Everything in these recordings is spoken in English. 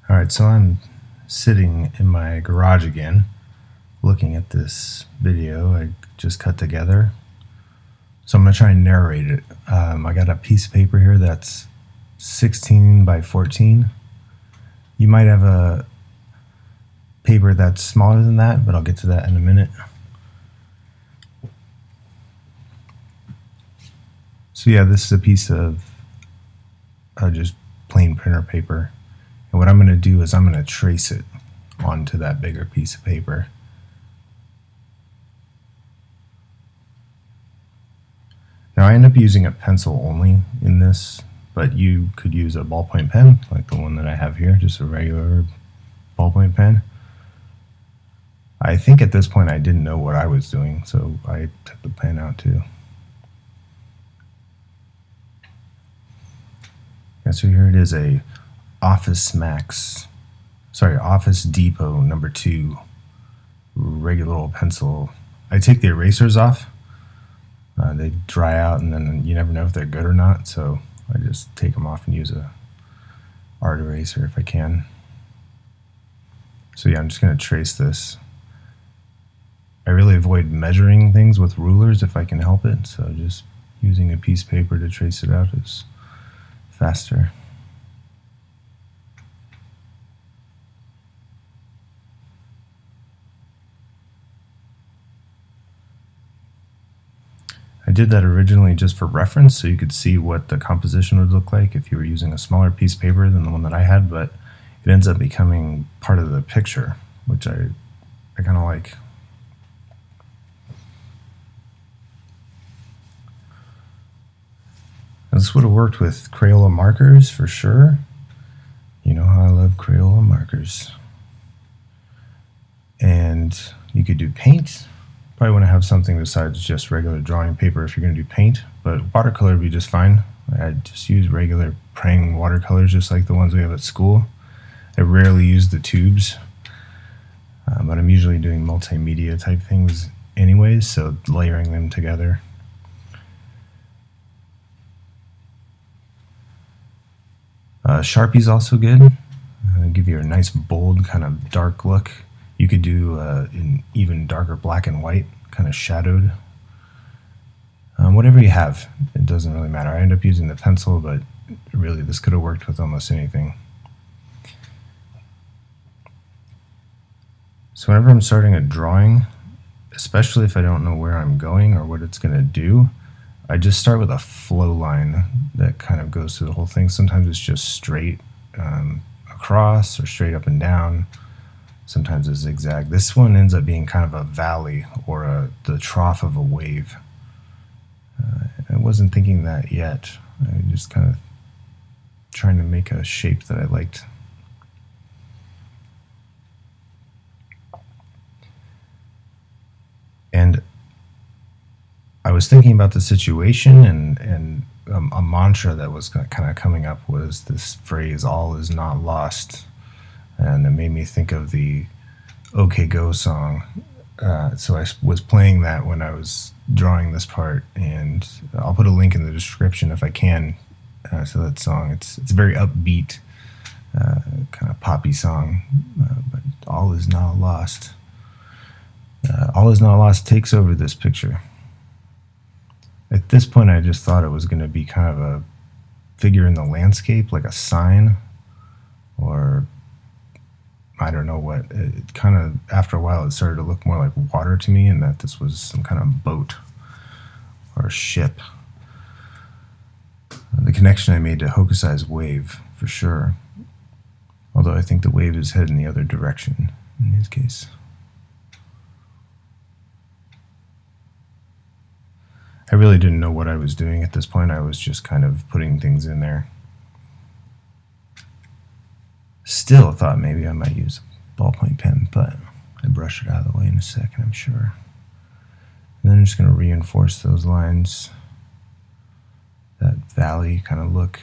Alright, so I'm sitting in my garage again, looking at this video I just cut together. So I'm going to try and narrate it. I got a piece of paper here that's 16 by 14. You might have a paper that's smaller than that, but I'll get to that in a minute. So yeah, this is a piece of just plain printer paper. And what I'm going to do is I'm going to trace it onto that bigger piece of paper. Now I end up using a pencil only in this, but you could use a ballpoint pen like the one that I have here, just a regular ballpoint pen. I think at this point I didn't know what I was doing, so I took the pen out too. Yeah, so here it is, a Office Depot number 2 regular old pencil. I take the erasers off. They dry out and then you never know if they're good or not, so I just take them off and use a art eraser if I can. So yeah, I'm just going to trace this. I really avoid measuring things with rulers if I can help it, so just using a piece of paper to trace it out is faster. I did that originally just for reference so you could see what the composition would look like if you were using a smaller piece of paper than the one that I had, but it ends up becoming part of the picture, which I kind of like. This would have worked with Crayola markers for sure. You know how I love Crayola markers. And you could do paint. Probably want to have something besides just regular drawing paper if you're going to do paint, but watercolor would be just fine. I just use regular praying watercolors just like the ones we have at school. I rarely use the tubes, but I'm usually doing multimedia type things anyways, so layering them together. Sharpie's also good. Give you a nice bold kind of dark look. You could do an even darker black and white, kind of shadowed. Whatever you have, it doesn't really matter. I end up using the pencil, but really this could have worked with almost anything. So whenever I'm starting a drawing, especially if I don't know where I'm going or what it's going to do, I just start with a flow line that kind of goes through the whole thing. Sometimes it's just straight across or straight up and down. Sometimes it's zigzag. This one ends up being kind of a valley or the trough of a wave. I wasn't thinking that yet. I was just kind of trying to make a shape that I liked. And I was thinking about the situation, and a mantra that was kind of coming up was this phrase, "All is not lost." And it made me think of the OK Go song. So I was playing that when I was drawing this part, and I'll put a link in the description if I can to that song. It's a very upbeat, kind of poppy song, but all is not lost. All is not lost takes over this picture. At this point, I just thought it was going to be kind of a figure in the landscape, like a sign, or I don't know what. It kind of, after a while, it started to look more like water to me, and that this was some kind of boat or a ship. The connection I made to Hokusai's wave, for sure. Although I think the wave is heading the other direction in his case. I really didn't know what I was doing at this point. I was just kind of putting things in there. Still thought maybe I might use a ballpoint pen, but I brush it out of the way in a second, I'm sure. And then I'm just going to reinforce those lines, that valley kind of look.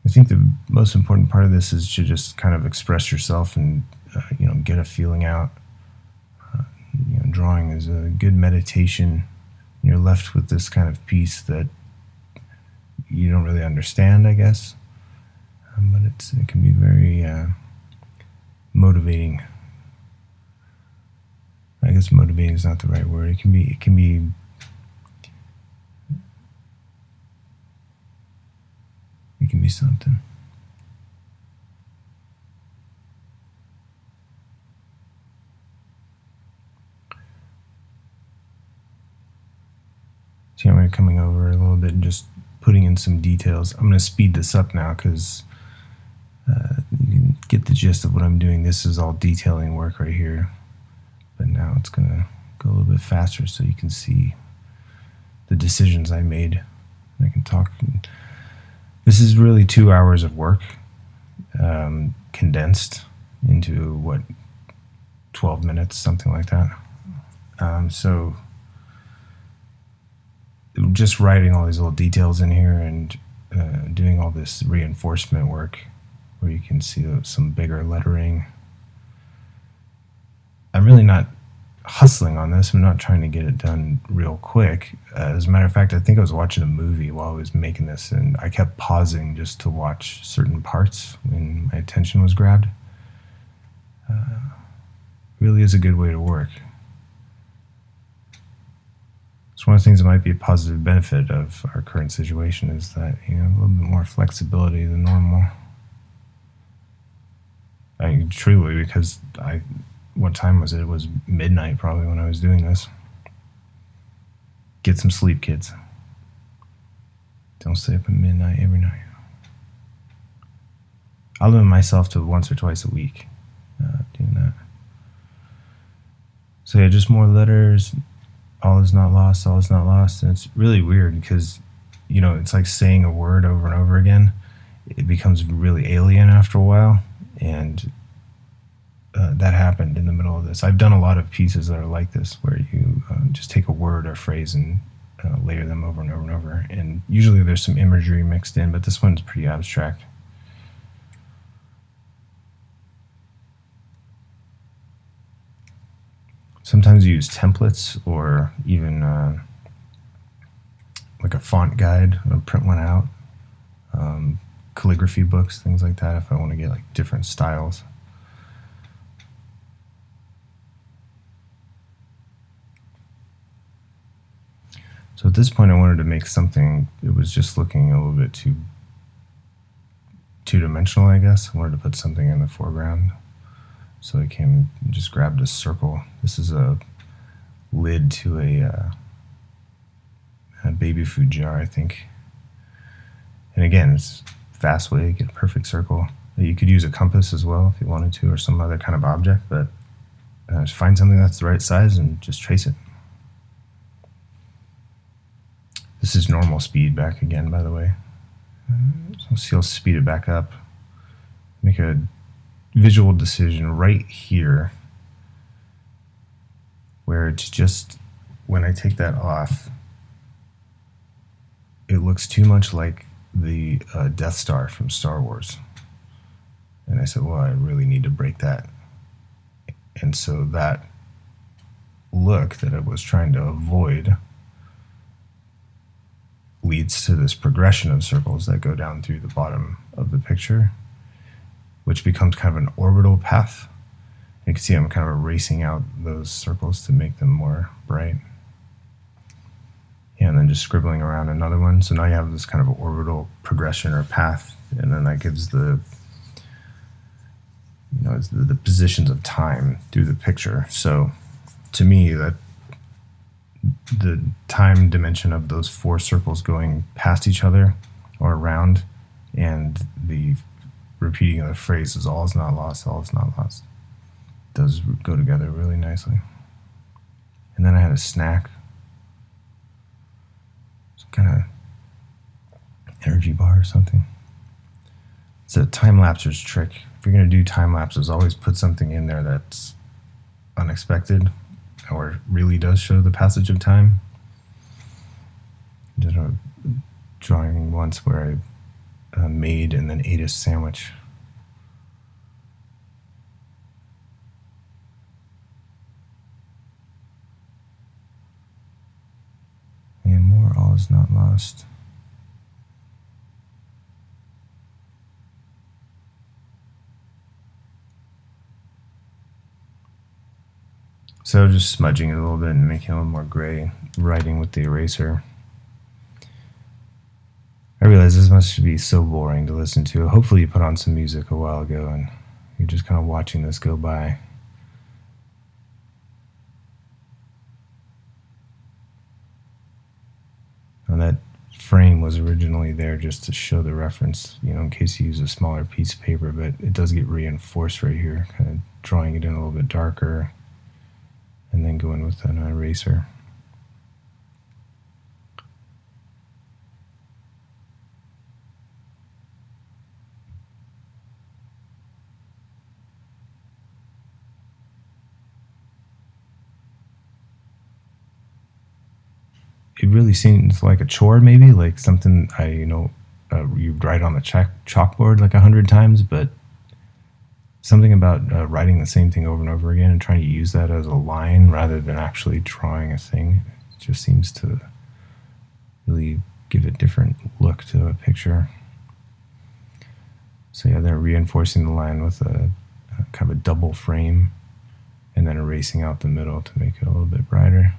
I think the most important part of this is to just kind of express yourself and get a feeling out. drawing is a good meditation. You're left with this kind of piece that you don't really understand, I guess, but it can be very motivating. I guess motivating is not the right word. It can be something. So I'm coming over a little bit and just putting in some details. I'm going to speed this up now because you can get the gist of what I'm doing. This is all detailing work right here, but now it's going to go a little bit faster so you can see the decisions I made. I can talk. This is really 2 hours of work condensed into 12 minutes, something like that. So just writing all these little details in here and doing all this reinforcement work where you can see some bigger lettering. I'm really not hustling on this. I'm not trying to get it done real quick. As a matter of fact, I think I was watching a movie while I was making this, and I kept pausing just to watch certain parts when my attention was grabbed. Really is a good way to work. It's one of the things that might be a positive benefit of our current situation is that, a little bit more flexibility than normal. Truly, because what time was it? It was midnight probably when I was doing this. Get some sleep, kids. Don't stay up at midnight every night. I'll limit myself to once or twice a week doing that. So yeah, just more letters. All is not lost, all is not lost. And it's really weird because, it's like saying a word over and over again. It becomes really alien after a while. And that happened in the middle of this. I've done a lot of pieces that are like this, where you just take a word or phrase and layer them over and over and over. And usually there's some imagery mixed in, but this one's pretty abstract. Sometimes you use templates or even like a font guide. I'll print one out. Calligraphy books, things like that, if I want to get like different styles. So at this point I wanted to make something, it was just looking a little bit too two-dimensional, I guess. I wanted to put something in the foreground. So I came and just grabbed a circle. This is a lid to a baby food jar, I think. And again, it's a fast way to get a perfect circle. You could use a compass as well if you wanted to, or some other kind of object, but just find something that's the right size and just trace it. This is normal speed back again, by the way. So see, I'll speed it back up. Make a visual decision right here where it's just, when I take that off, it looks too much like the Death Star from Star Wars. And I said, well, I really need to break that. And so that look that I was trying to avoid leads to this progression of circles that go down through the bottom of the picture, which becomes kind of an orbital path. You can see I'm kind of erasing out those circles to make them more bright. Yeah, and then just scribbling around another one. So now you have this kind of orbital progression or path, and then that gives the it's the positions of time through the picture. So to me, that the time dimension of those four circles going past each other or around, and the repeating of the phrase is all is not lost, all is not lost. Those go together really nicely. And then I had a snack, some kind of energy bar or something. It's a time lapser's trick. If you're going to do time lapses, always put something in there that's unexpected or really does show the passage of time. I did a drawing once where I made and then ate a sandwich. is not lost. So just smudging it a little bit and making it a little more gray, writing with the eraser. I realize this must be so boring to listen to. Hopefully you put on some music a while ago and you're just kind of watching this go by. And that frame was originally there just to show the reference, in case you use a smaller piece of paper, but it does get reinforced right here, kind of drawing it in a little bit darker and then going with an eraser. It really seems like a chore, maybe like something you write on the chalkboard like 100 times, but something about writing the same thing over and over again and trying to use that as a line rather than actually drawing a thing, it just seems to really give a different look to a picture. So yeah, they're reinforcing the line with a kind of a double frame and then erasing out the middle to make it a little bit brighter.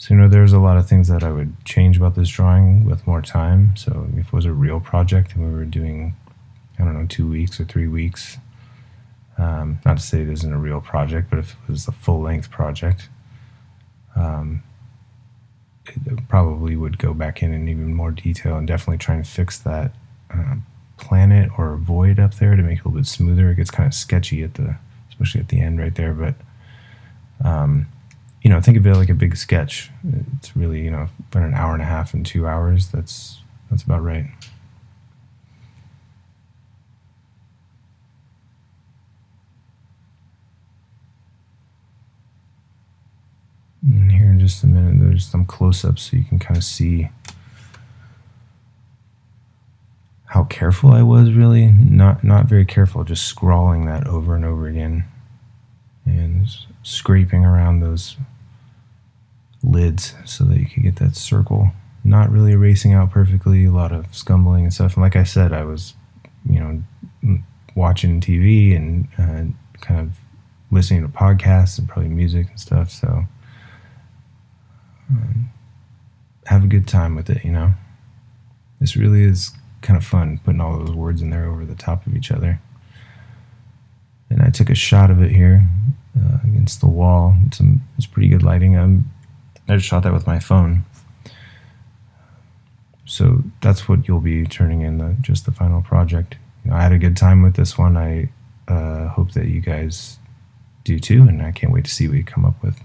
So, there's a lot of things that I would change about this drawing with more time. So if it was a real project and we were doing, 2 weeks or 3 weeks, not to say it isn't a real project, but if it was a full-length project, it probably would go back in even more detail and definitely try and fix that planet or void up there to make it a little bit smoother. It gets kind of sketchy especially at the end right there, but think of it like a big sketch. It's really, about an hour and a half and 2 hours. That's about right. And here in just a minute, there's some close-ups so you can kind of see how careful I was, really. Not very careful, just scrawling that over and over again and scraping around those lids so that you could get that circle. Not really erasing out perfectly, a lot of scumbling and stuff. And like I said, I was, watching TV and kind of listening to podcasts and probably music and stuff. So have a good time with it, This really is kind of fun, putting all those words in there over the top of each other. And I took a shot of it here against the wall. It's pretty good lighting. I just shot that with my phone. So that's what you'll be turning in just the final project. I had a good time with this one. I hope that you guys do too, and I can't wait to see what you come up with.